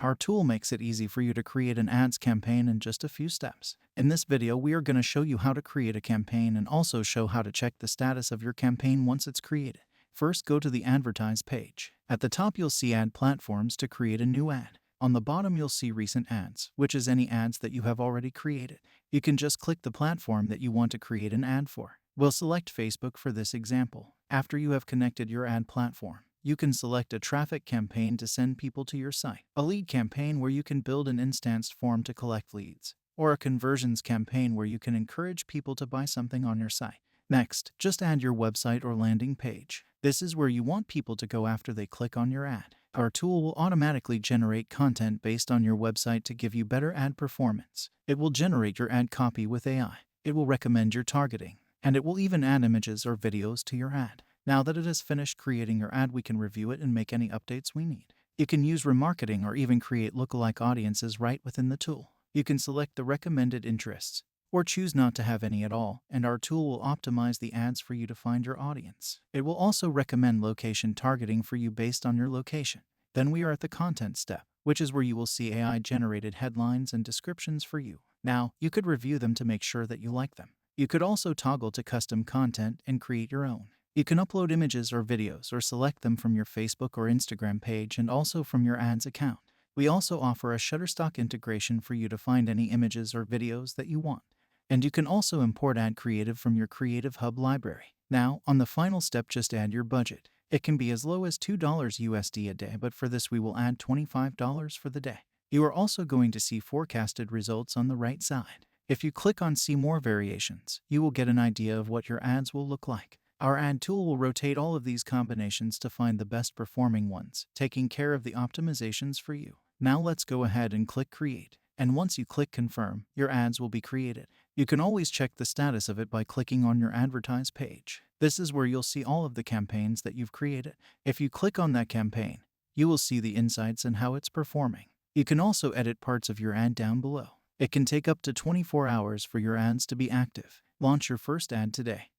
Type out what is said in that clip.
Our tool makes it easy for you to create an ads campaign in just a few steps. In this video, we are going to show you how to create a campaign and also show how to check the status of your campaign once it's created. First, go to the Advertise page. At the top, you'll see Ad Platforms to create a new ad. On the bottom, you'll see Recent Ads, which is any ads that you have already created. You can just click the platform that you want to create an ad for. We'll select Facebook for this example. After you have connected your ad platform, you can select a traffic campaign to send people to your site, a lead campaign where you can build an instanced form to collect leads, or a conversions campaign where you can encourage people to buy something on your site. Next, just add your website or landing page. This is where you want people to go after they click on your ad. Our tool will automatically generate content based on your website to give you better ad performance. It will generate your ad copy with AI. It will recommend your targeting, and it will even add images or videos to your ad. Now that it has finished creating your ad, we can review it and make any updates we need. You can use remarketing or even create lookalike audiences right within the tool. You can select the recommended interests or choose not to have any at all, and our tool will optimize the ads for you to find your audience. It will also recommend location targeting for you based on your location. Then we are at the content step, which is where you will see AI-generated headlines and descriptions for you. Now, you could review them to make sure that you like them. You could also toggle to custom content and create your own. You can upload images or videos or select them from your Facebook or Instagram page and also from your ads account. We also offer a Shutterstock integration for you to find any images or videos that you want. And you can also import ad creative from your Creative Hub library. Now, on the final step, just add your budget. It can be as low as $2 USD a day, but for this we will add $25 for the day. You are also going to see forecasted results on the right side. If you click on See More Variations, you will get an idea of what your ads will look like. Our ad tool will rotate all of these combinations to find the best performing ones, taking care of the optimizations for you. Now let's go ahead and click Create. And once you click Confirm, your ads will be created. You can always check the status of it by clicking on your Advertise page. This is where you'll see all of the campaigns that you've created. If you click on that campaign, you will see the insights and how it's performing. You can also edit parts of your ad down below. It can take up to 24 hours for your ads to be active. Launch your first ad today.